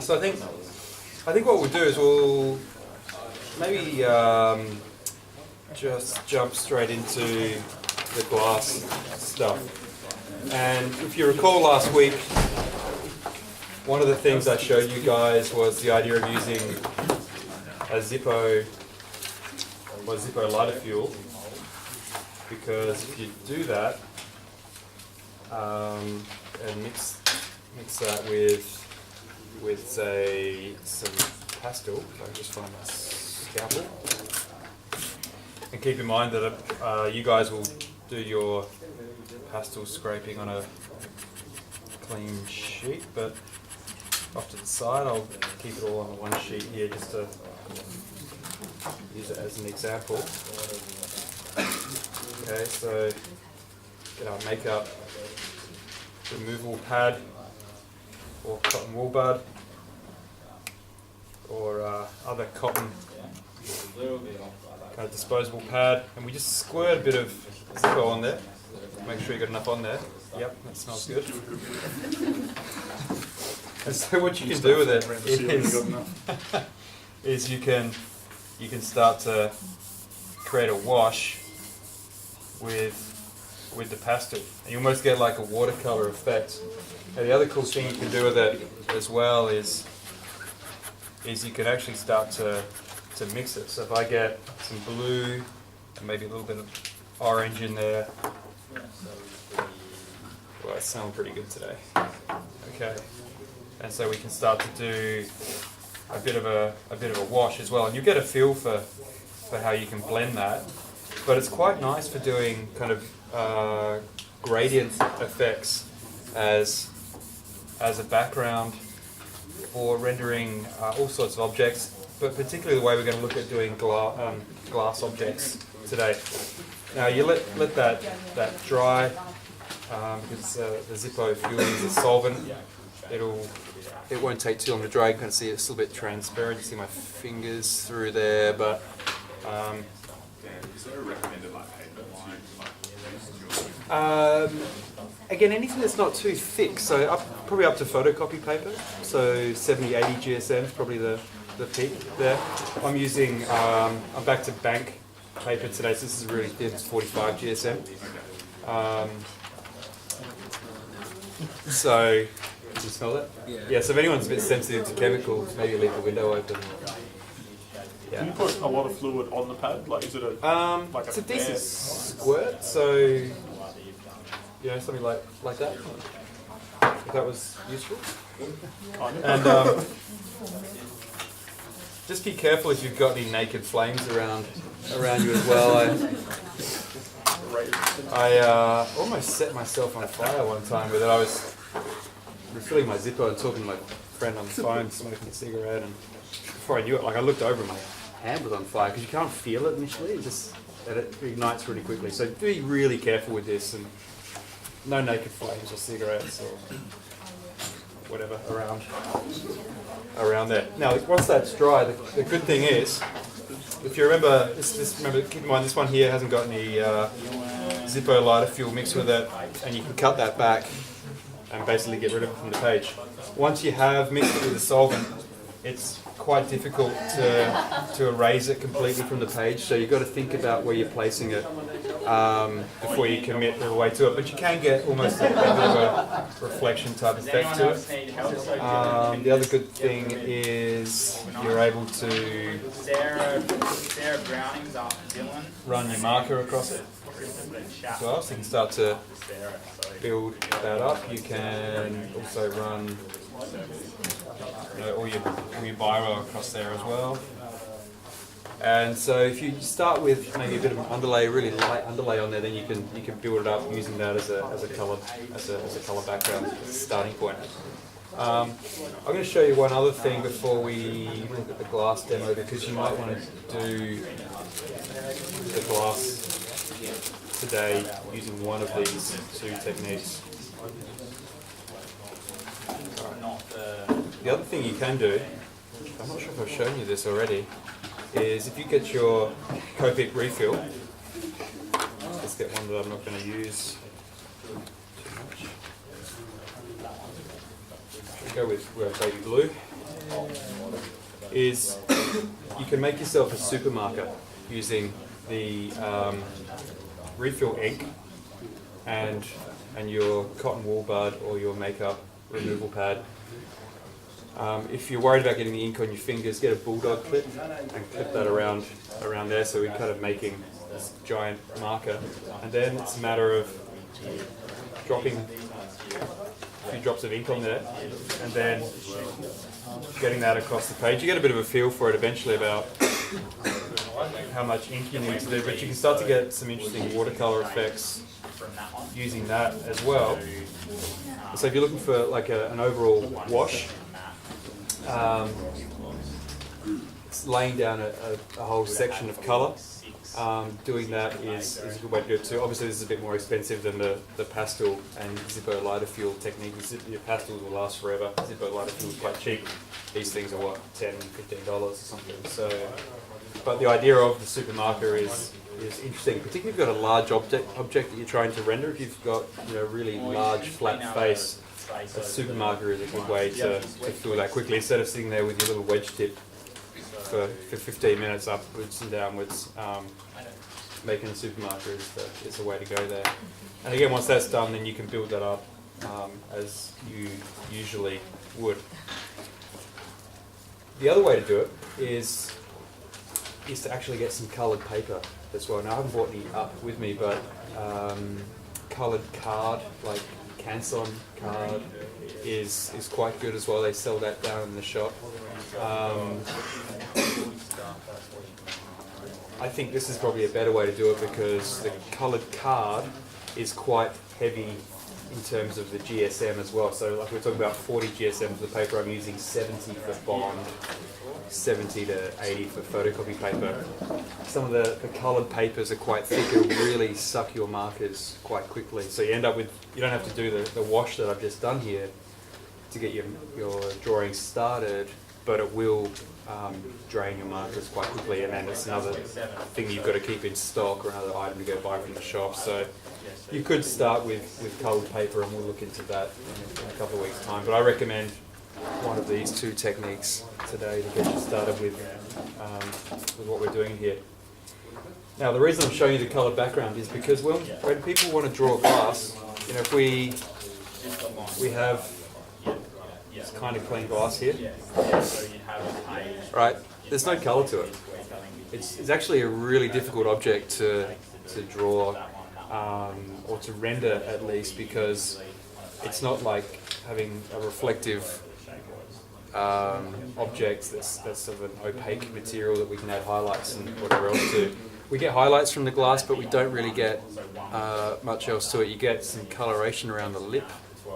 So I think what we'll do is we'll maybe just jump straight into the glass stuff. And if you recall last week, one of the things I showed you guys was the idea of using a Zippo lighter fuel, because if you do that and mix that with say some pastel, if I can just find my scalpel, and keep in mind that you guys will do your pastel scraping on a clean sheet, but off to the side I'll keep it all on one sheet here just to use it as an example. Okay, so get our makeup removal pad or cotton wool bud or other cotton kind of disposable pad, and we just squirt a bit of Zippo on there. Make sure you got enough on there. Yep, that smells good. And so what you can do with it is you can start to create a wash with the pastel. And you almost get like a watercolor effect. And the other cool thing you can do with it as well is you can actually start to mix it. So if I get some blue and maybe a little bit of orange in there, well, it's sounding pretty good today. Okay, and so we can start to do a bit of a wash as well, and you get a feel for how you can blend that. But it's quite nice for doing kind of gradient effects as a background for rendering all sorts of objects, but particularly the way we're going to look at doing glass objects today. Now you let that dry, because the Zippo fuel is a solvent. It won't take too long to dry. You can kind of see it's a little bit transparent. You see my fingers through there, but again, anything that's not too thick. So probably up to photocopy paper. So 70, 80 GSM is probably the peak there. I'm using I'm back to bank paper today, so this is really thin. It's 45 GSM. So, did you smell that? Yeah. So if anyone's a bit sensitive to chemicals, maybe leave the window open. Yeah. Can you put a lot of fluid on the pad? Like, is it it's a decent squirt. So, something like that. If that was useful. And just be careful if you've got any naked flames around you as well. I almost set myself on fire one time with it. I was refilling my Zippo and talking to my friend on the phone, smoking a cigarette, and before I knew it, I looked over and my hand was on fire, because you can't feel it initially, it ignites really quickly. So be really careful with this, and no naked flames or cigarettes or whatever around there. Now, once that's dry, the good thing is, if you remember, keep in mind this one here hasn't got any Zippo lighter fuel mixed with it, and you can cut that back and basically get rid of it from the page. Once you have mixed it with the solvent, it's quite difficult to erase it completely from the page, so you've got to think about where you're placing it before you commit all the way to it. But you can get almost a bit of a reflection type effect to it. The other good thing is you're able to run your marker across it as well, so you can start to build that up. You can also run all your biro across there as well. And so if you start with maybe a bit of an underlay, really light underlay on there, then you can build it up using that as a color background starting point. I'm going to show you one other thing before we look at the glass demo, because you might want to do the glass today using one of these two techniques. The other thing you can do, I'm not sure if I've shown you this already, is if you get your Copic refill, let's get one that I'm not going to use too much. go with baby blue, is you can make yourself a super marker using the refill ink and your cotton wool bud or your makeup removal pad. If you're worried about getting the ink on your fingers, get a bulldog clip and clip that around there, so we're kind of making this giant marker. And then it's a matter of dropping a few drops of ink on there and then getting that across the page. You get a bit of a feel for it eventually about how much ink you need to do, but you can start to get some interesting watercolor effects using that as well. So if you're looking for like an overall wash, it's laying down a whole section of colour. Doing that is a good way to do it too. Obviously this is a bit more expensive than the pastel and Zippo lighter fuel technique. Your pastels will last forever. Zippo lighter fuel is quite cheap. These things are what, $10, $15 or something. So, but the idea of the super marker is interesting, particularly if you've got a large object that you're trying to render. If you've got really large flat face, a super marker is a good way to fill that quickly instead of sitting there with your little wedge tip for 15 minutes upwards and downwards. Making a super marker is the way to go there. And again, once that's done, then you can build that up as you usually would. The other way to do it is to actually get some coloured paper as well. Now I haven't brought any up with me, but coloured card, like Canson card, is quite good as well. They sell that down in the shop. I think this is probably a better way to do it because the coloured card is quite heavy in terms of the GSM as well. So like we're talking about 40 GSM for the paper, I'm using 70 for bond, 70 to 80 for photocopy paper. Some of the coloured papers are quite thick and really suck your markers quite quickly. So you end up with, you don't have to do the wash that I've just done here to get your drawing started, but it will drain your markers quite quickly, and then it's another thing you've got to keep in stock or another item to go buy from the shop. So you could start with coloured paper, and we'll look into that in a couple of weeks' time. But I recommend one of these two techniques today to get you started with what we're doing here. Now the reason I'm showing you the coloured background is because when people want to draw glass, if we have this kind of clean glass here, right? There's no colour to it. It's actually a really difficult object to draw or to render at least, because it's not like having a reflective object that's sort of an opaque material that we can add highlights and whatever else to. We get highlights from the glass, but we don't really get much else to it. You get some coloration around the lip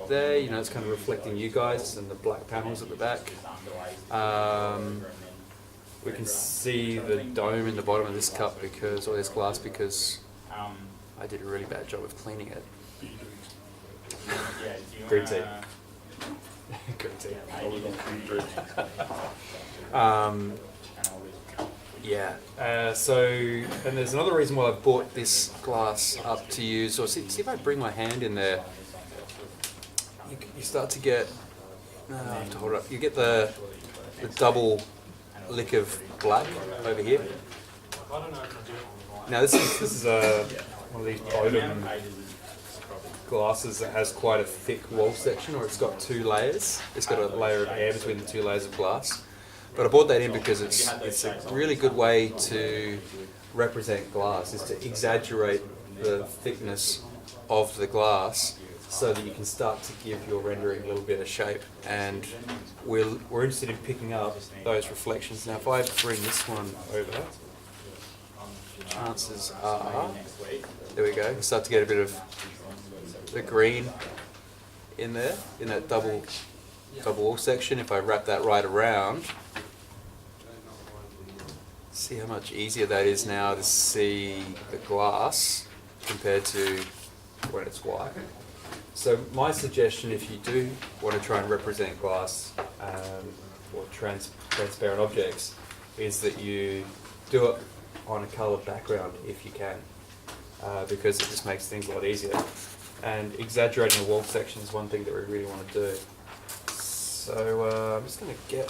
there, it's kind of reflecting you guys and the black panels at the back. We can see the dome in the bottom of this cup or this glass because I did a really bad job of cleaning it. Green tea. Green tea. And there's another reason why I brought this glass up to use, or see if I bring my hand in there, you start to get, I have to hold it up, you get the double lick of black over here. Now this is one of these Bowden glasses that has quite a thick wall section, or it's got two layers. It's got a layer of air between the two layers of glass. But I brought that in because it's a really good way to represent glass, is to exaggerate the thickness of the glass so that you can start to give your rendering a little bit of shape. And we're interested in picking up those reflections. Now if I bring this one over, chances are, there we go, we start to get a bit of the green in there, in that double wall section. If I wrap that right around, see how much easier that is now to see the glass compared to when it's white. So my suggestion, if you do want to try and represent glass or transparent objects, is that you do it on a coloured background if you can, because it just makes things a lot easier. And exaggerating the wall section is one thing that we really want to do. So I'm just going to get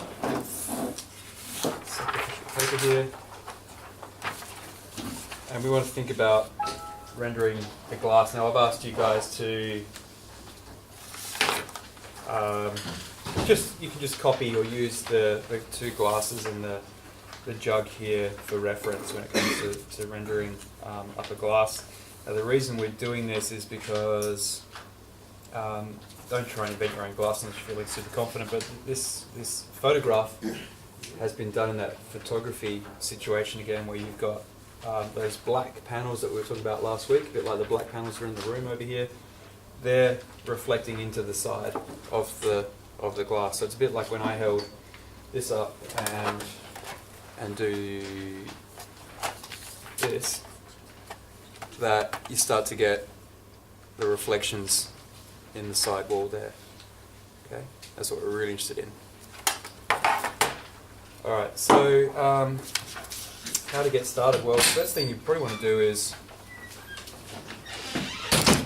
sacrificial paper here. And we want to think about rendering the glass. Now I've asked you guys to you can just copy or use the two glasses and the jug here for reference when it comes to rendering up a glass. Now the reason we're doing this is because don't try and invent your own glass unless you're feeling super confident, but this photograph has been done in that photography situation again where you've got those black panels that we were talking about last week, a bit like the black panels are in the room over here. They're reflecting into the side of the glass. So it's a bit like when I held this up and do this, that you start to get the reflections in the side wall there. Okay, that's what we're really interested in. All right, so how to get started? Well, the first thing you probably want to do is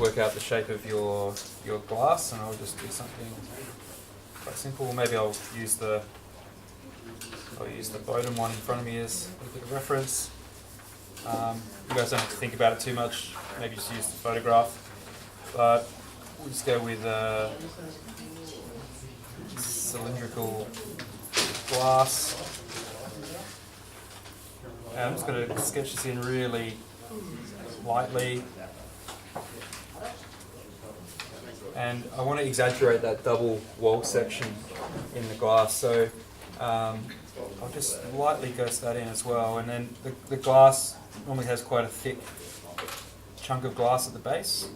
work out the shape of your glass, and I'll just do something quite simple. Maybe I'll use the Bowden one in front of me as a bit of reference. You guys don't have to think about it too much. Maybe just use the photograph, but we'll just go with cylindrical glass. And I'm just going to sketch this in really lightly. And I want to exaggerate that double wall section in the glass, so I'll just lightly ghost that in as well. And then the glass normally has quite a thick chunk of glass at the base.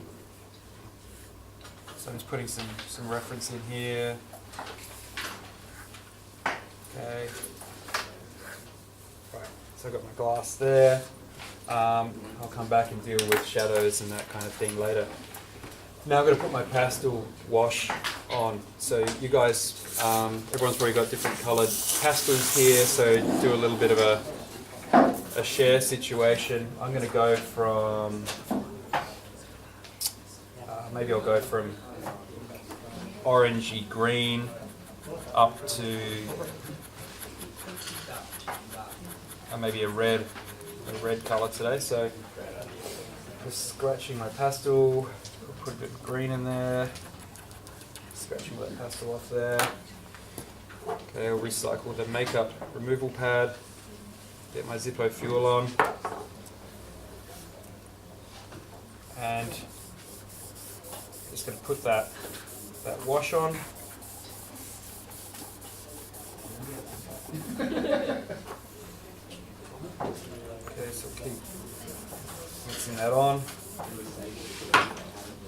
So I'm just putting some reference in here. Okay. Right, so I've got my glass there. I'll come back and deal with shadows and that kind of thing later. Now I'm going to put my pastel wash on. So you guys, everyone's probably got different coloured pastels here, so do a little bit of a share situation. I'm going to go from, maybe I'll go from orangey green up to maybe a red colour today. So just scratching my pastel. Put a bit of green in there, scratching that pastel off there. Okay, I'll recycle the makeup removal pad, get my Zippo fuel on, and just going to put that wash on. Okay, so keep mixing that on.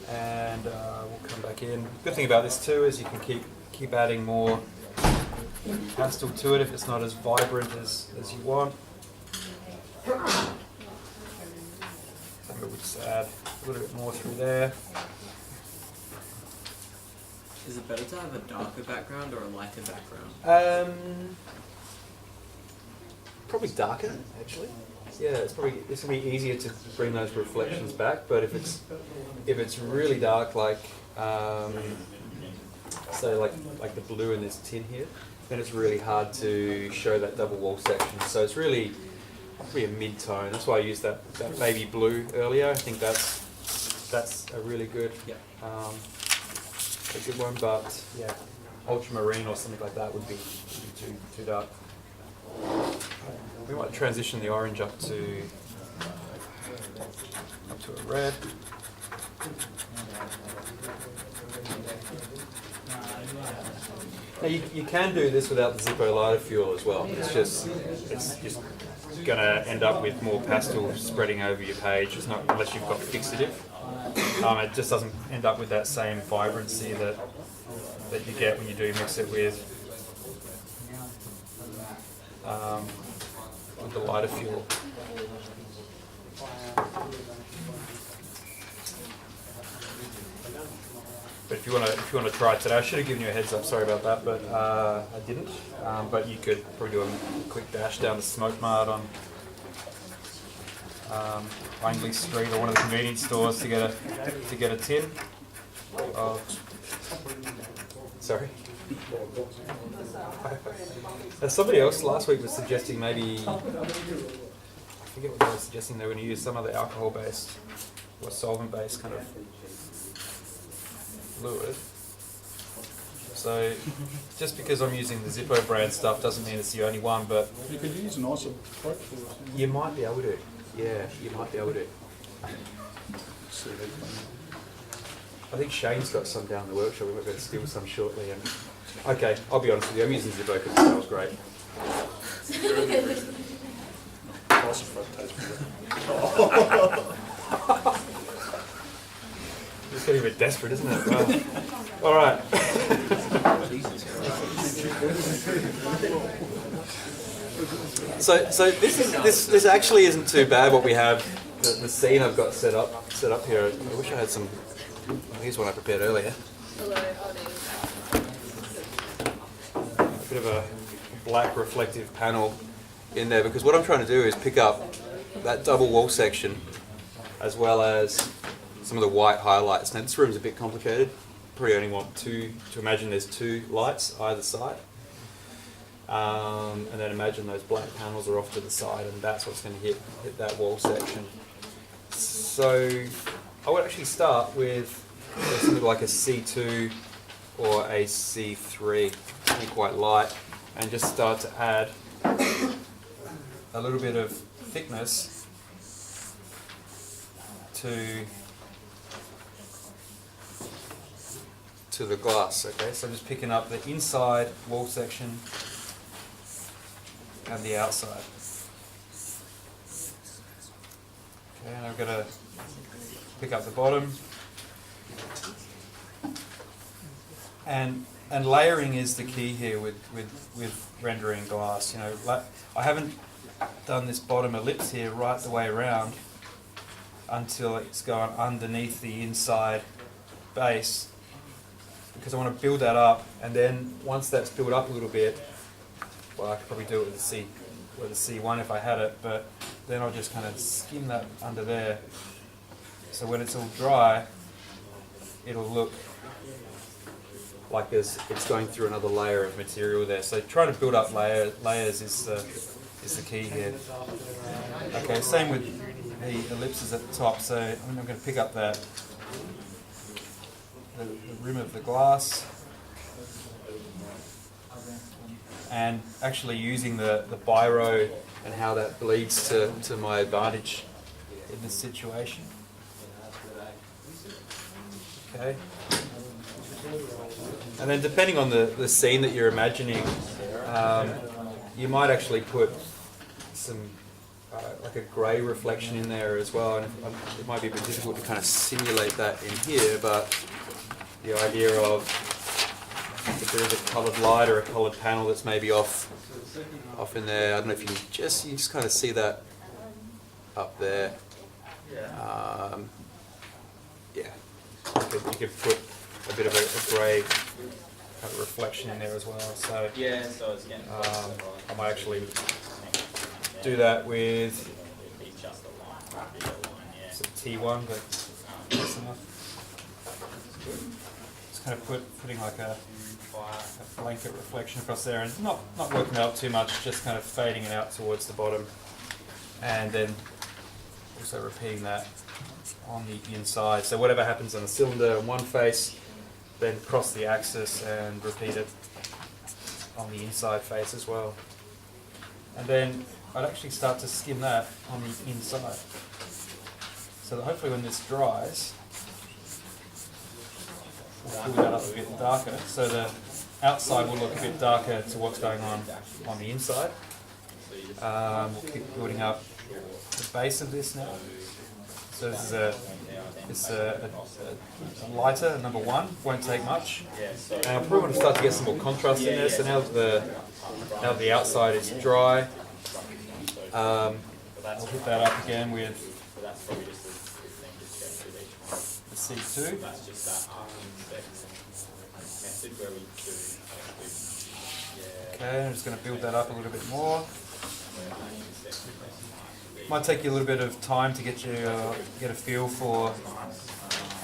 And we'll come back in. Good thing about this too is you can keep adding more pastel to it if it's not as vibrant as you want. So we'll just add a little bit more through there. Is it better to have a darker background or a lighter background? Probably darker, actually. Yeah, it's gonna be easier to bring those reflections back. But if it's really dark, like say like the blue in this tin here, then it's really hard to show that double wall section. So it's really a mid-tone. That's why I used that baby blue earlier. I think that's a really good a good one. But yeah, ultramarine or something like that would be too dark. We might transition the orange up to a red. Now you can do this without the Zippo lighter fuel as well. It's just going to end up with more pastel spreading over your page. It's not unless you've got fixative. It just doesn't end up with that same vibrancy that you get when you do mix it with the lighter fuel. But if you want to try it today, I should have given you a heads up. Sorry about that, but I didn't. But you could probably do a quick dash down to Smoke Mart on Langley Street or one of the convenience stores to get a tin. Sorry. Somebody else last week was suggesting maybe, I forget what they were suggesting, they were going to use some other alcohol-based or solvent-based kind of fluid. So just because I'm using the Zippo brand stuff doesn't mean it's the only one, but You could use an isotope fluid. you might be able to. Yeah, you might be able to. See that thing. I think Shane's got some down in the workshop. We might be able to steal some shortly. And okay, I'll be honest with you. I'm using Zippo because it smells great. Isotope tastes better. It's getting a bit desperate, isn't it? Well, all right. So this actually isn't too bad. What we have, the scene I've got set up here. I wish I had some. Here's one I prepared earlier. A bit of a black reflective panel in there because what I'm trying to do is pick up that double wall section as well as some of the white highlights. Now this room's a bit complicated. Probably only want to imagine there's two lights either side. And then imagine those black panels are off to the side and that's what's going to hit that wall section. So I would actually start with something like a C2 or a C3, something quite light, and just start to add a little bit of thickness to the glass. Okay, so I'm just picking up the inside wall section and the outside. Okay, and I've got to pick up the bottom. And layering is the key here with rendering glass. You know, I haven't done this bottom ellipse here right the way around until it's gone underneath the inside base, because I want to build that up, and then once that's built up a little bit, well, I could probably do it with the C1 if I had it, but then I'll just kind of skim that under there, so when it's all dry, it'll look like it's going through another layer of material there. So trying to build up layers is the key here. Okay, same with the ellipses at the top. So I'm going to pick up the rim of the glass and actually using the biro and how that bleeds to my advantage in this situation. Okay. And then depending on the scene that you're imagining, you might actually put some like a grey reflection in there as well, and it might be a bit difficult to kind of simulate that in here, but the idea of if there is a coloured light or a coloured panel that's maybe off in there, I don't know if you just kind of see that up there. Yeah, you could put a bit of a grey kind of reflection in there as well. So I might actually do that with T1, but that's enough. Just kind of putting like a blanket reflection across there, and not working it up too much, just kind of fading it out towards the bottom, and then also repeating that on the inside. So whatever happens on the cylinder on one face, then cross the axis and repeat it on the inside face as well. And then I'd actually start to skim that on the inside. So that hopefully when this dries, we'll pull that up a bit darker. So the outside will look a bit darker to what's going on the inside. We'll keep building up the base of this now. So this is a lighter, number one, won't take much. And I probably want to start to get some more contrast in there. So now that the outside is dry, I'll hit that up again with the C2. Okay, I'm just going to build that up a little bit more. Might take you a little bit of time to get a feel for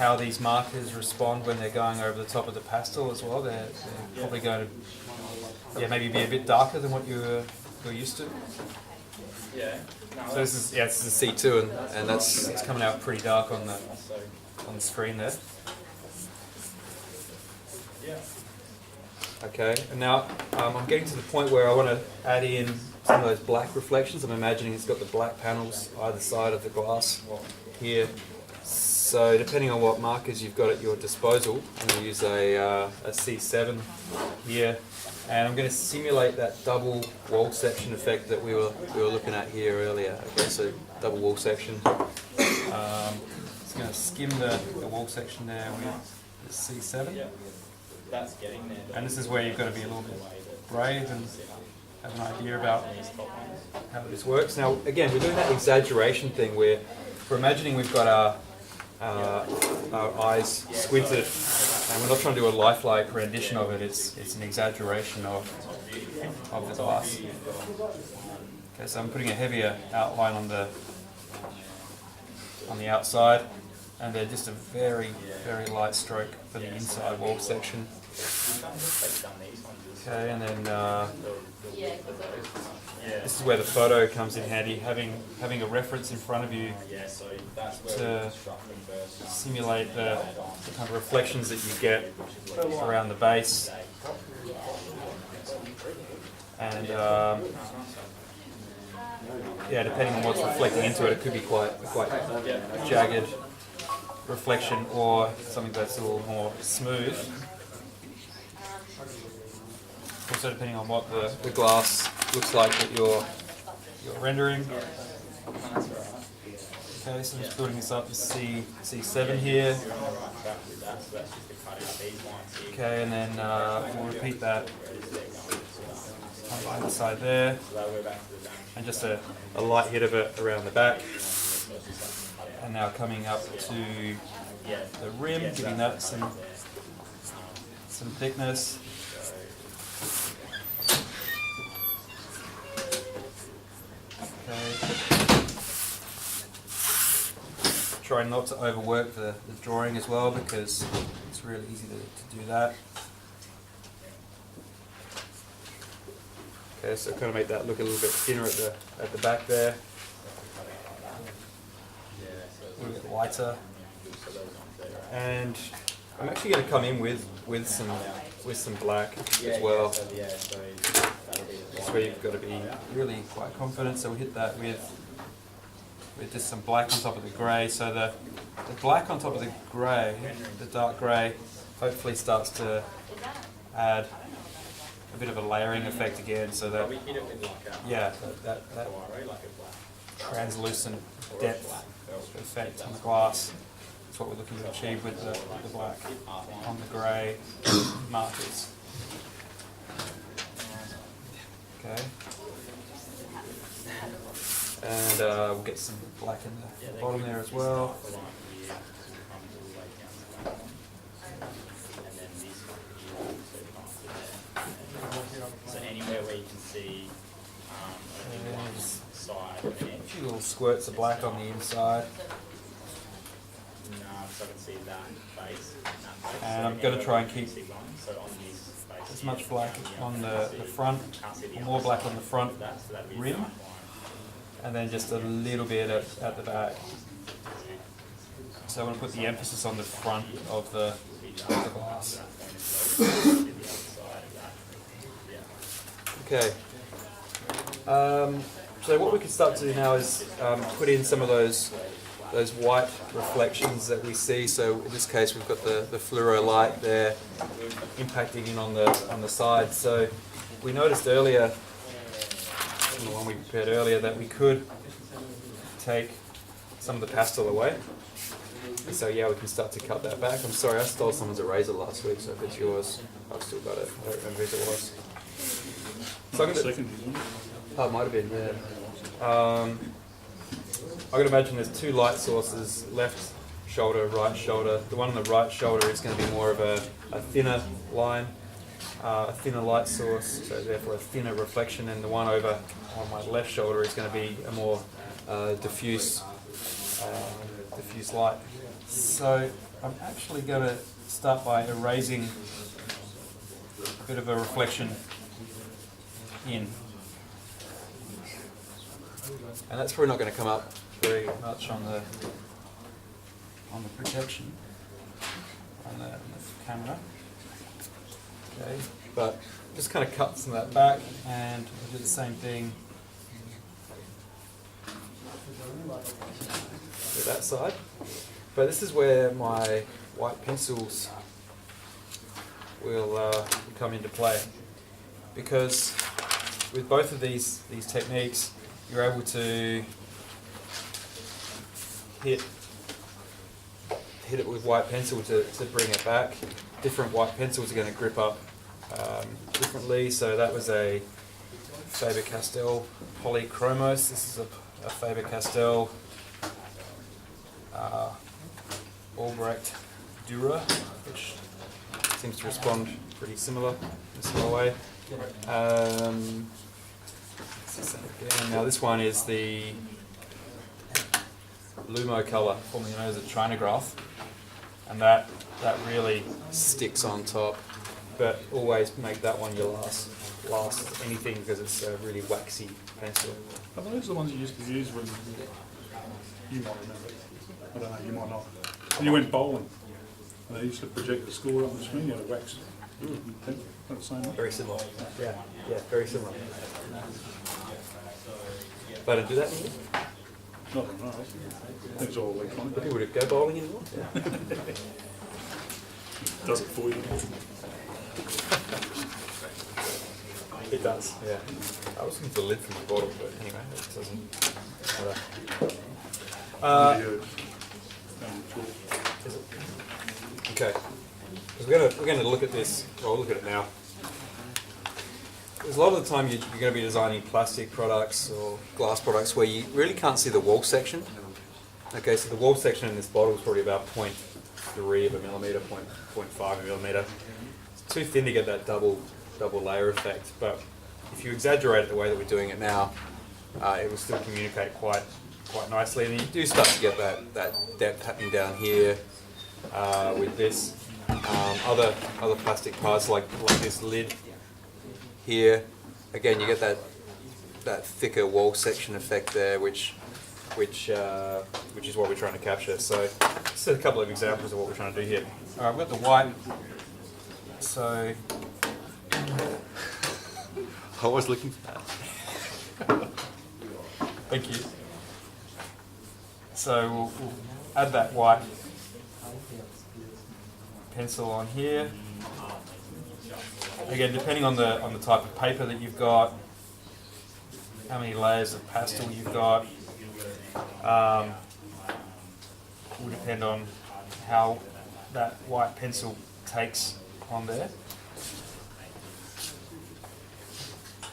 how these markers respond when they're going over the top of the pastel as well. They're probably going to maybe be a bit darker than what you're used to. So this is it's the C2 and it's coming out pretty dark on the screen there. Okay, and now I'm getting to the point where I want to add in some of those black reflections. I'm imagining it's got the black panels either side of the glass here. So depending on what markers you've got at your disposal, I'm going to use a C7 here, and I'm going to simulate that double wall section effect that we were looking at here earlier. Okay, so double wall section. Just going to skim the wall section there with the C7. And this is where you've got to be a little bit brave and have an idea about how this works. Now, again, we're doing that exaggeration thing where we're imagining we've got our eyes squinted, and we're not trying to do a lifelike rendition of it. It's an exaggeration of the glass. Okay, so I'm putting a heavier outline on the outside, and then just a very, very light stroke for the inside wall section. Okay, and then this is where the photo comes in handy, having a reference in front of you to simulate the kind of reflections that you get around the base. And depending on what's reflecting into it, it could be quite jagged reflection or something that's a little more smooth. Also depending on what the glass looks like that you're rendering. Okay, so I'm just building this up to C7 here. Okay, and then we'll repeat that on the other side there. And just a light hit of it around the back. And now coming up to the rim, giving that some thickness. Okay. Try not to overwork the drawing as well, because it's really easy to do that. Okay, so kind of make that look a little bit thinner at the back there. A little bit lighter. And I'm actually going to come in with some black as well. That's where you've got to be really quite confident. So we hit that with just some black on top of the grey. So the black on top of the grey, the dark grey, hopefully starts to add a bit of a layering effect again. So that that translucent depth effect on the glass. That's what we're looking to achieve with the black on the grey markers. Okay. And we'll get some black in the bottom there as well. So anywhere where you can see side. A few little squirts of black on the inside. No, so I can see that base. And I'm going to try and keep as much black on the front, or more black on the front rim, and then just a little bit at the back. So I want to put the emphasis on the front of the glass. Okay. So what we can start to do now is put in some of those white reflections that we see. So in this case, we've got the fluoro light there impacting in on the side. So we noticed earlier, the one we prepared earlier, that we could take some of the pastel away. So yeah, we can start to cut that back. I'm sorry, I stole someone's eraser last week, so if it's yours, I've still got it. I don't remember whose it was. So I'm gonna, oh, it might have been, yeah. I can imagine there's two light sources, left shoulder, right shoulder. The one on the right shoulder is going to be more of a thinner line, a thinner light source, so therefore a thinner reflection, and the one over on my left shoulder is going to be a more diffuse light. So I'm actually going to start by erasing a bit of a reflection in. And that's probably not going to come up very much on the projection, on the camera. Okay, but just kind of cut some of that back, and we'll do the same thing with that side. But this is where my white pencils will come into play, because with both of these techniques, you're able to hit it with white pencil to bring it back. Different white pencils are going to grip up differently. So that was a Faber-Castell Polychromos. This is a Faber-Castell Albrecht Dura, which seems to respond pretty similar in a similar way. Now this one is the Lumo colour, formerly known as a Trinograph, and that really sticks on top. But always make that one your last anything, because it's a really waxy pencil. Are those the ones you used to use when you might remember? I don't know, you might not. When you went bowling, and they used to project the score on the screen, you had a wax. Not the same one? Very similar. Yeah, very similar. They don't do that anymore? Not that I know. I think it's all electronic. People would go bowling anymore? Does it for you? It does, yeah. I was looking for the lid from the bottle, but anyway, it doesn't matter. Is it? Okay. We're going to look at this. Well, we'll look at it now. Because a lot of the time you're going to be designing plastic products or glass products where you really can't see the wall section. Okay, so the wall section in this bottle is probably about 0.3 of a millimetre, 0.5 of a millimetre. It's too thin to get that double layer effect, but if you exaggerate it the way that we're doing it now, it will still communicate quite nicely, and you do start to get that depth happening down here with this. Other plastic parts like this lid here, again you get that thicker wall section effect there, which is what we're trying to capture. So just a couple of examples of what we're trying to do here. All right, we've got the white. So I was looking for that. Thank you. So we'll add that white pencil on here. Again, depending on the type of paper that you've got, how many layers of pastel you've got, will depend on how that white pencil takes on there.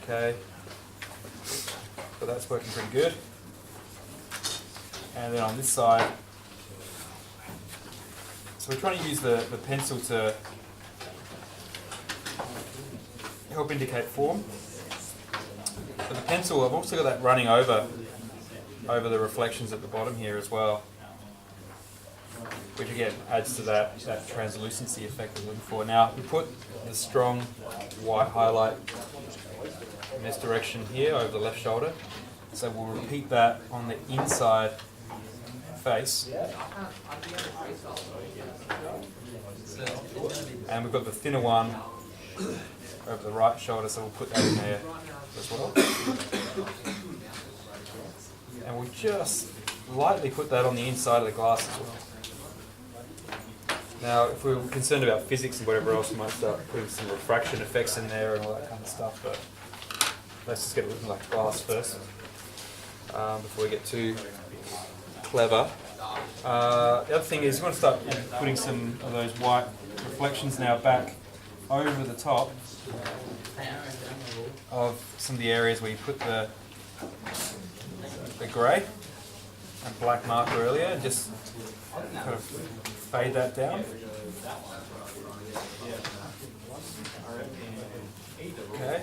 Okay, so that's working pretty good. And then on this side, so we're trying to use the pencil to help indicate form. But the pencil, I've also got that running over the reflections at the bottom here as well, which again adds to that translucency effect that we're looking for. Now we put the strong white highlight in this direction here over the left shoulder, so we'll repeat that on the inside face, and we've got the thinner one over the right shoulder, so we'll put that in there as well. And we'll just lightly put that on the inside of the glass as well. Now, if we were concerned about physics and whatever else, we might start putting some refraction effects in there and all that kind of stuff, but let's just get it looking like glass first, before we get too clever. The other thing is, you want to start putting some of those white reflections now back over the top of some of the areas where you put the grey and black marker earlier, and just kind of fade that down. Okay.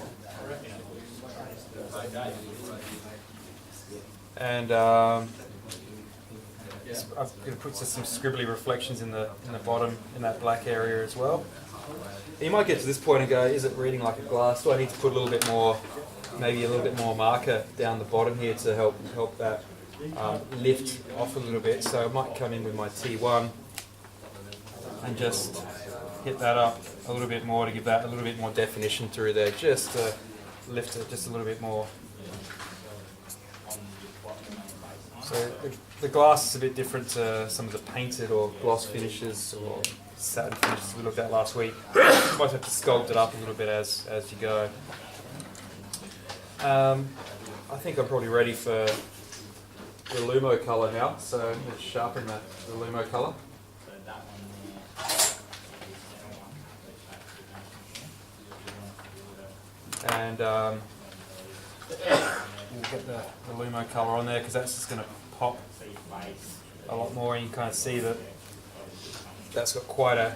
And I'm going to put some scribbly reflections in the bottom, in that black area as well. You might get to this point and go, is it reading like a glass? Do I need to put a little bit more, maybe a little bit more marker down the bottom here to help that lift off a little bit? So I might come in with my T1 and just hit that up a little bit more to give that a little bit more definition through there, just to lift it just a little bit more. So the glass is a bit different to some of the painted or gloss finishes or satin finishes we looked at last week. You might have to sculpt it up a little bit as you go. I think I'm probably ready for the Lumo colour now, so I'm going to sharpen the Lumo colour. And we'll get the Lumo colour on there because that's just going to pop a lot more, and you can kind of see that that's got quite a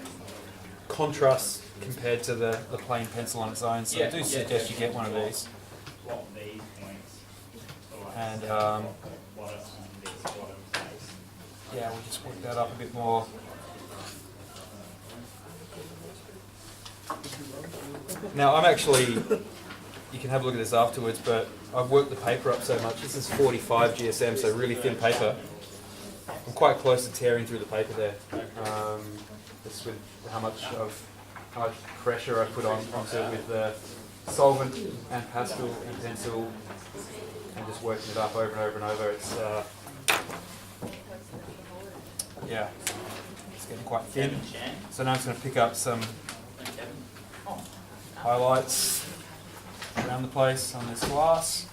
contrast compared to the plain pencil on its own. So I do suggest you get one of these. And yeah, we'll just work that up a bit more. Now I'm actually, you can have a look at this afterwards, but I've worked the paper up so much. This is 45 GSM, so really thin paper. I'm quite close to tearing through the paper there. Just with how much pressure I put onto it with the solvent and pastel and pencil, and just working it up over and over and over. It's yeah, it's getting quite thin. So now I'm just going to pick up some highlights around the place on this glass.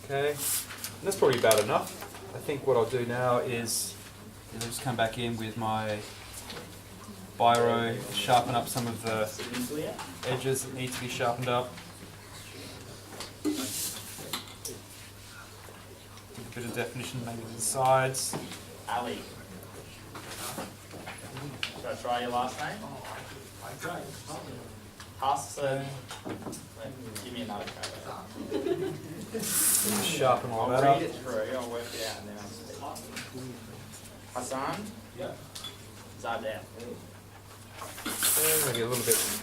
Okay, and that's probably about enough. I think what I'll do now is I'll just come back in with my biro, sharpen up some of the edges that need to be sharpened up. Give a bit of definition maybe to the sides. Ali. Should I try your last name? Hassan. Give me another code. Sharpen all that I'll up. read it through, I'll work it out and then I'll speak. Hassan? Zadeh. Maybe a little bit of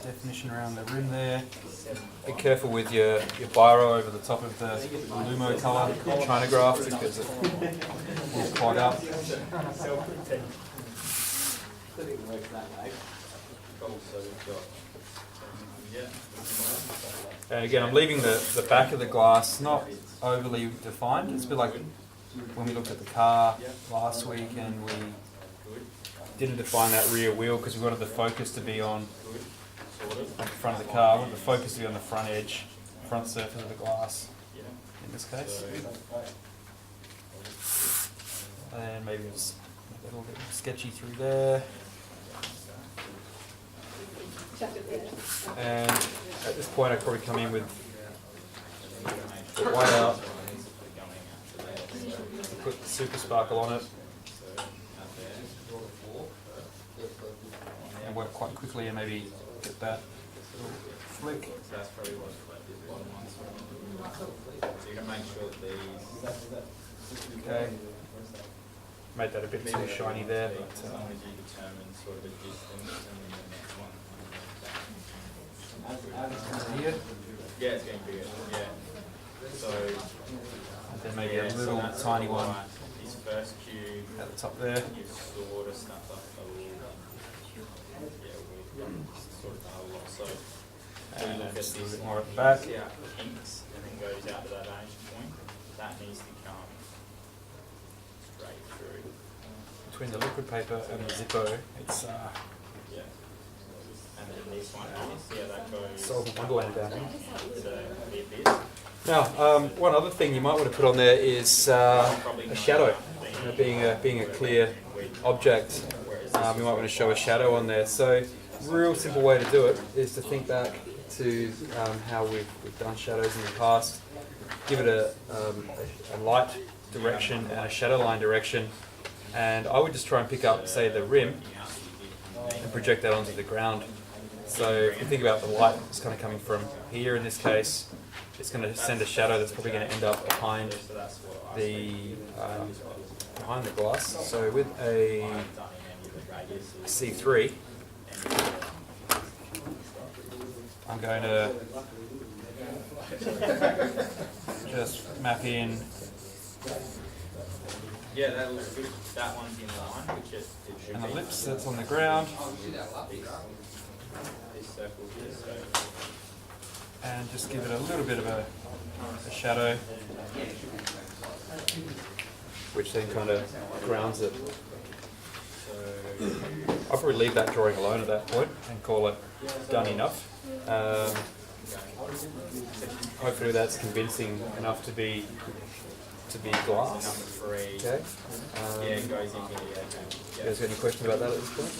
definition around the rim there. Be careful with your biro over the top of the Lumo colour China graph because it will clog up. And again, I'm leaving the back of the glass not overly defined. It's a bit like when we looked at the car last week and we didn't define that rear wheel because we wanted the focus to be on the front of the car. We wanted the focus to be on the front edge, front surface of the glass in this case. And maybe it's a little bit sketchy through there. And at this point, I'd probably come in with the white out, put the super sparkle on it, and work quite quickly and maybe get that little flick. So you can make sure that these. Okay. Made that a bit too shiny there, but As long as you determine sort of the distance and then the next one. here, Yeah, it's getting bigger. Yeah. So. and then maybe a so little that's tiny all one right. This first cube, at the top there. you've sort of stuffed up a little. Yeah, we've sort of done a lot. So. And we look then at just a little this bit more line at the back. here, see how it kinks and then goes out to that vantage point. That needs to come straight through. Between the liquid paper and the Zippo, it's Yeah. And then this one, see how that goes. solvent wonderland down here. To the abyss. Now, one other thing you might want to put on there is a shadow. You know, being a clear object, you might want to show a shadow on there. So, real simple way to do it is to think back to how we've done shadows in the past. Give it a light direction and a shadow line direction, and I would just try and pick up, say, the rim and project that onto the ground. So if you think about the light, it's kind of coming from here in this case, it's going to send a shadow that's probably going to end up behind So that's what the glass. So with a I've done in any of the radiuses. C3, I'm going to just map in. Yeah, that looks good. That one's in line, which it should An be. ellipse that's on the ground, This circle here, so and just give it a little bit of a shadow, which then kind of grounds it. I'll probably leave that drawing alone at that point and call it done enough. Hopefully that's convincing enough to be glass. number 3. Okay. Yeah, it goes in here. You guys got any questions about that at this point?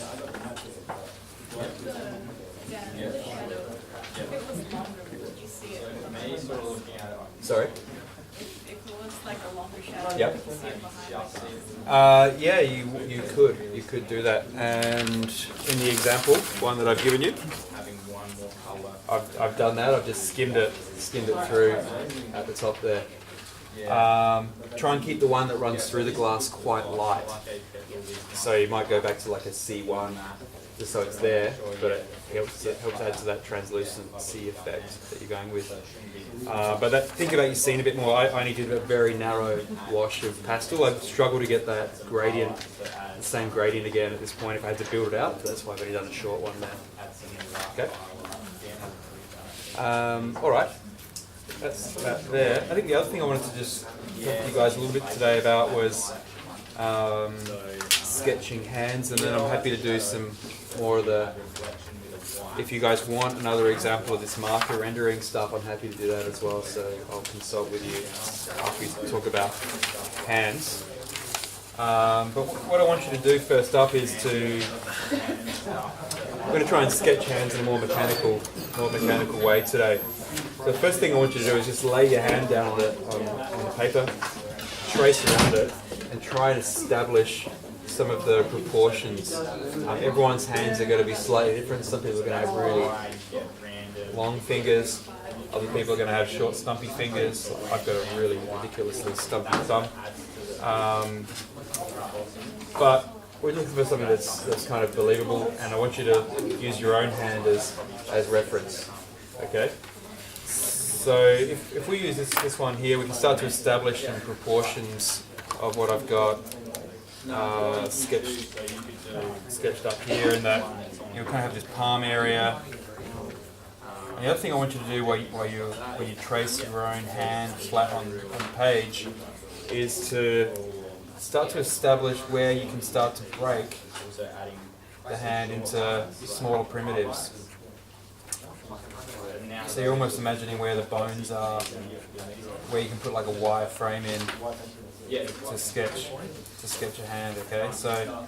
If it was longer, would you see it? For me, sort of looking at it, Sorry. If it was like a longer shadow, Yep. would you see it behind it? Yeah, you could do that. And in the example, one that I've given you, having one more colour. I've done that. I've just skimmed it through at the top there. Try and keep the one that runs through the glass quite light. So you might go back to like a C1, just so it's there, but it helps add to that translucency effect that you're going with. But think about your scene a bit more. I only did a very narrow wash of pastel. I'd struggle to get that gradient, the same gradient again at this point if I had to build it out. But that's why I've only done a short one there. Okay. All right. That's that there. I think the other thing I wanted to just talk to you guys a little bit today about was sketching hands, and then I'm happy to do some more of the, if you guys want another example of this marker rendering stuff, I'm happy to do that as well, so I'll consult with you after we talk about hands. But what I want you to do first up is I'm going to try and sketch hands in a more mechanical way today. So the first thing I want you to do is just lay your hand down on the paper, trace around it, and try and establish some of the proportions. Everyone's hands are going to be slightly different. Some people are going to have really long fingers. Other people are going to have short, stumpy fingers. I've got a really ridiculously stumpy thumb. But we're looking for something that's kind of believable, and I want you to use your own hand as reference. Okay? So if we use this one here, we can start to establish some proportions of what I've got sketched up here, in that you'll kind of have this palm area. And the other thing I want you to do when you trace your own hand flat on the page is to start to establish where you can start to break the hand into smaller primitives. So you're almost imagining where the bones are, where you can put like a wire frame in to sketch a hand. Okay, so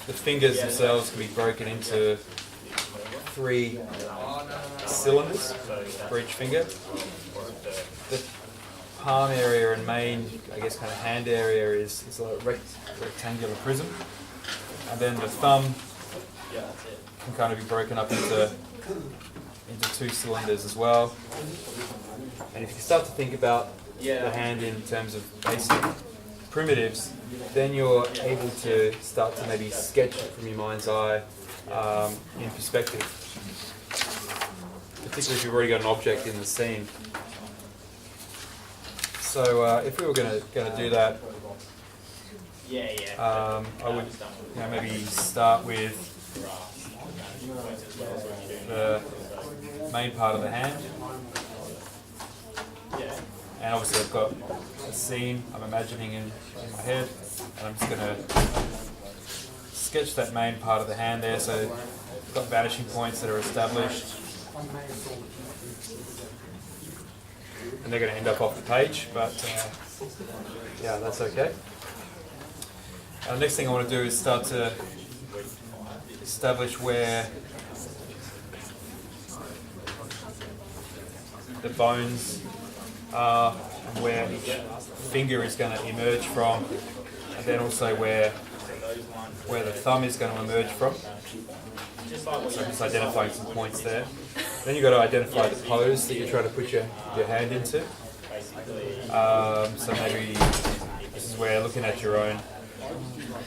the fingers themselves can be broken into 3 cylinders for each finger. The palm area and main, I guess, kind of hand area is a rectangular prism, and then the thumb can kind of be broken up into 2 cylinders as well. And if you start to think about the hand in terms of basic primitives, then you're able to start to maybe sketch it from your mind's eye in perspective, particularly if you've already got an object in the scene. So if we were going to do that, I would maybe start with the main part of the hand, and obviously I've got a scene I'm imagining in my head, and I'm just going to sketch that main part of the hand there. So I've got vanishing points that are established, and they're going to end up off the page, but yeah, that's okay. The next thing I want to do is start to establish where the bones are and where each finger is going to emerge from, and then also where the thumb is going to emerge from. So I'm just identifying some points there. Then you've got to identify the pose that you're trying to put your hand into. So maybe this is where looking at your own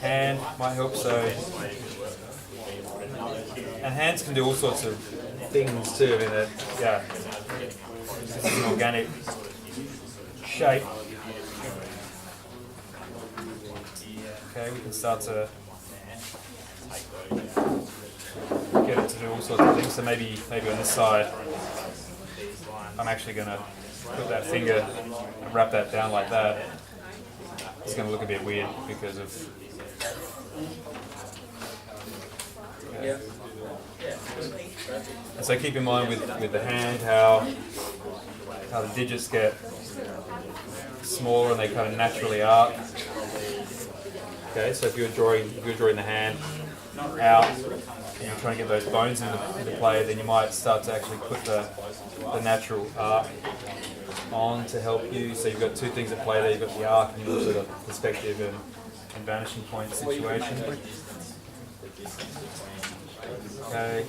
hand might help. So, and hands can do all sorts of things too. I mean, yeah, this is an organic shape. Okay, we can start to get it to do all sorts of things. So maybe on this side, I'm actually going to put that finger and wrap that down like that. It's going to look a bit weird because of. Okay. And so keep in mind with the hand how the digits get smaller and they kind of naturally arc. Okay, so if you're drawing the hand out and you're trying to get those bones into play, then you might start to actually put the natural arc on to help you. So you've got two things at play there. You've got the arc and you've also got perspective and vanishing point situation. Okay,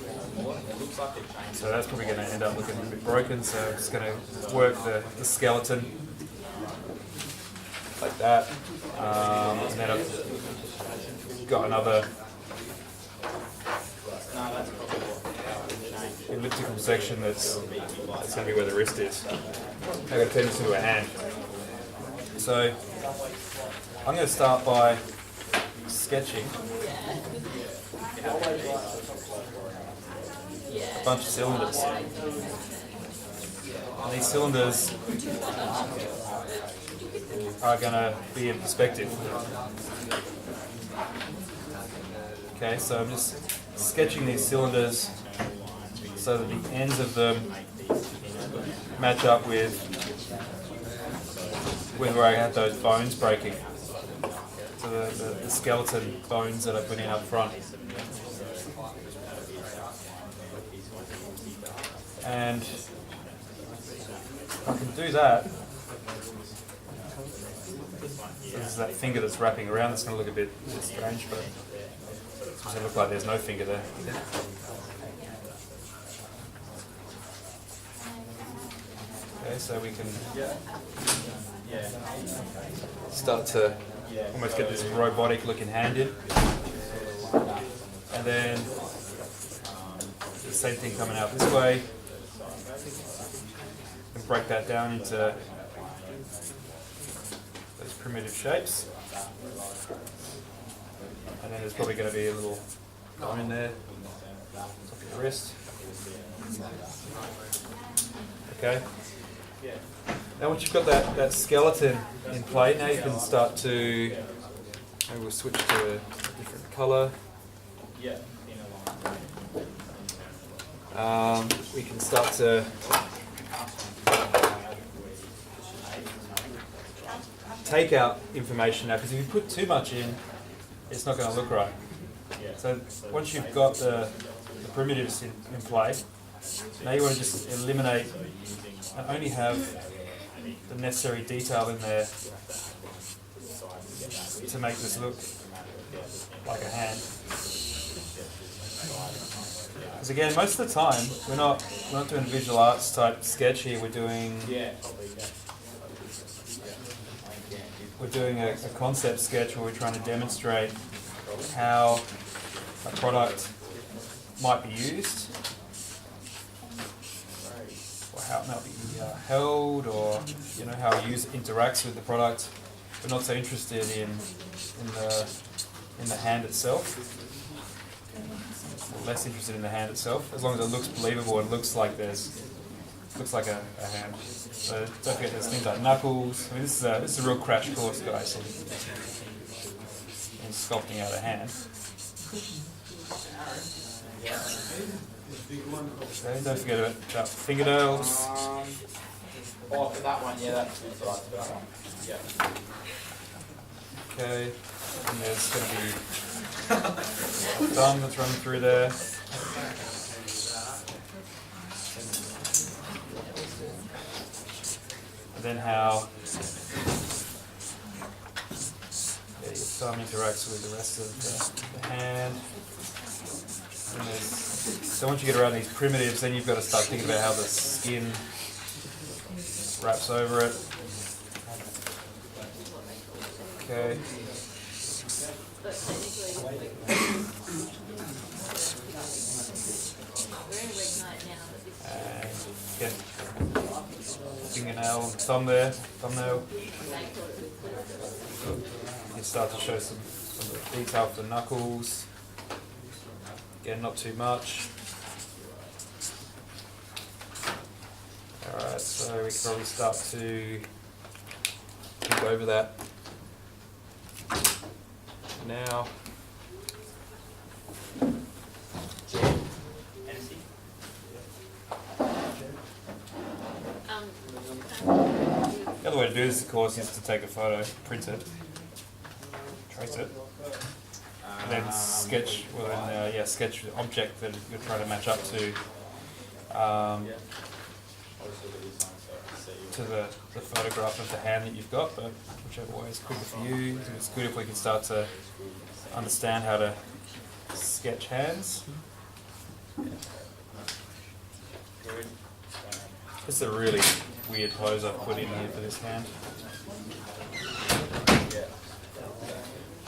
so that's probably going to end up looking a bit broken. So I'm just going to work the skeleton like that, and then I've got another elliptical section that's going to be where the wrist is. I'm going to turn this into a hand. So I'm going to start by sketching a bunch of cylinders. And these cylinders are going to be in perspective. Okay, so I'm just sketching these cylinders so that the ends of them match up with where I had those bones breaking. So the skeleton bones that I put in up front. And I can do that. This is that finger that's wrapping around. It's going to look a bit strange, but it doesn't look like there's no finger there. Okay, so we can start to almost get this robotic looking hand in. And then the same thing coming out this way. And break that down into those primitive shapes. And then there's probably going to be a little bone in there, top of your wrist. Okay. Now once you've got that skeleton in play, now you can start to, maybe we'll switch to a different colour. We can start to take out information now, because if you put too much in, it's not going to look right. So once you've got the primitives in play, now you want to just eliminate and only have the necessary detail in there to make this look like a hand. Because again, most of the time we're not doing visual arts type sketch here. We're doing a concept sketch where we're trying to demonstrate how a product might be used, or how it might be held, or how a user interacts with the product. We're not so interested in the hand itself. We're less interested in the hand itself, as long as it looks believable and looks like a hand. So don't forget there's things like knuckles. I mean, this is a real crash course, guys, in sculpting out a hand. Okay, don't forget about fingernails. Oh, for that one, yeah, that's for that one. Yeah. Okay, and there's going to be a thumb that's running through there. And then how your thumb interacts with the rest of the hand. And there's So once you get around these primitives, then you've got to start thinking about how the skin wraps over it. Okay. And get fingernail and thumbnail. You start to show some detail for the knuckles. Again, not too much. Alright, so we can probably start to think over that now. The other way to do this, of course, is to take a photo, print it, trace it, and then sketch. Well, then, sketch the object that you're trying to match up to the photograph of the hand that you've got. But whichever way is quicker for you. It's good if we can start to understand how to sketch hands. This is a really weird pose I've put in here for this hand.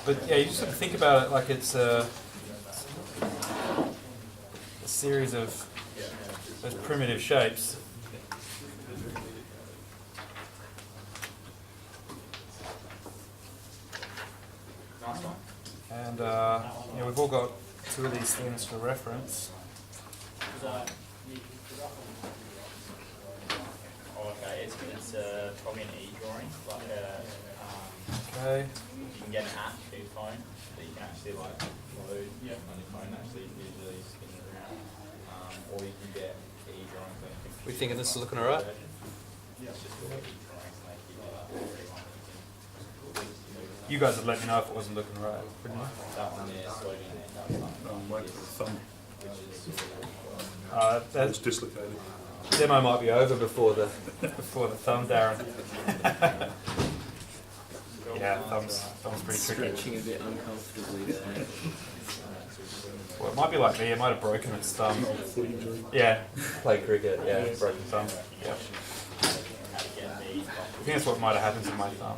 But yeah, you just sort of think about it like it's a series of those primitive shapes. And we've all got two of these things for reference. Okay, it's probably an e-drawing, like Okay. you can get an app to your phone that you can actually like load on your phone, actually usually spin it around, or you can get e-drawing. We thinking this is looking alright? It's just e-drawings, like You guys would let me know if it wasn't looking right, wouldn't you? that one there, slowing it down. Wait for the thumb. That It's dislocated. demo might be over before the thumb, Darren. Yeah, thumb's pretty tricky. Stretching a bit uncomfortably there. Well, it might be like me. It might have broken its thumb. Foot injury. Yeah, play cricket. Yeah, broken thumb. Yeah. I think that's what might have happened to my thumb.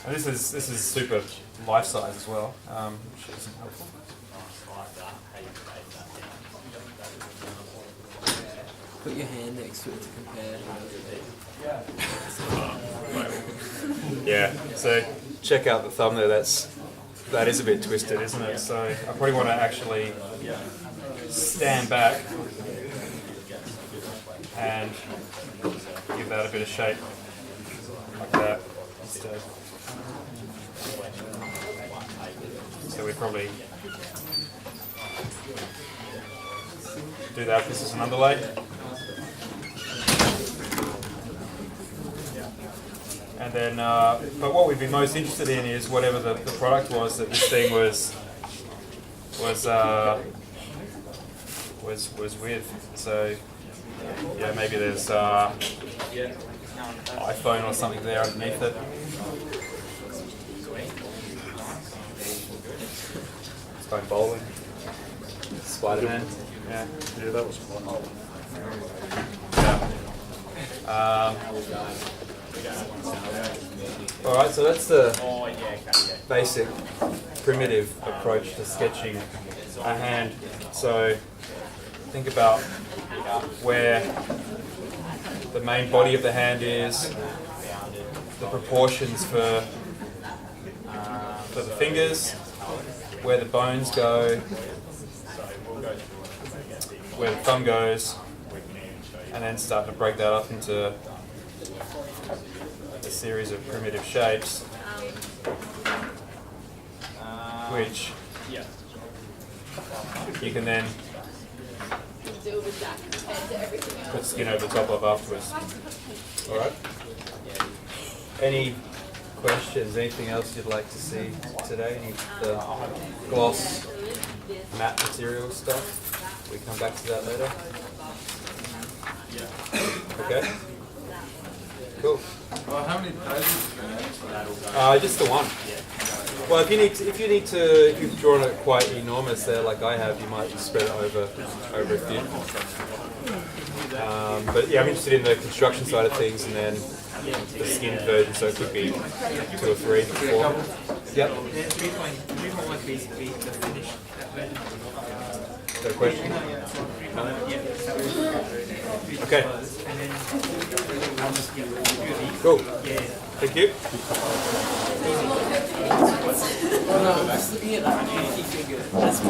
And this is super life size as well, which isn't helpful. Put your hand next to it to compare. Yeah. So check out the thumb there. That is a bit twisted, isn't it? So I probably want to actually stand back and give that a bit of shape like that instead. So we probably do that. This is an underlay. And then, but what we'd be most interested in is whatever the product was that this thing was with. So yeah, maybe there's iPhone or something there underneath it. It's going bowling. Spider-Man. Yeah. Yeah, that was fun. Yeah. Alright, so that's the basic primitive approach to sketching a hand. So think about where the main body of the hand is, the proportions for the fingers, where the bones go, where the thumb goes, and then start to break that up into a series of primitive shapes, which you can then put skin over the top of afterwards. Alright? Any questions? Anything else you'd like to see today? Any of the gloss matte material stuff? We come back to that later. Okay? Cool. Well, how many pages do you need for that all go? Just the one. Well, if you need to, if you've drawn it quite enormous there, like I have, you might spread it over a few. But yeah, I'm interested in the construction side of things, and then the skinned version, so it could be 2 or 3, 4. Yep. 3.1 basically the finish. Is that a question? Okay. Cool. Thank you. No, I'm just looking at the figure. That's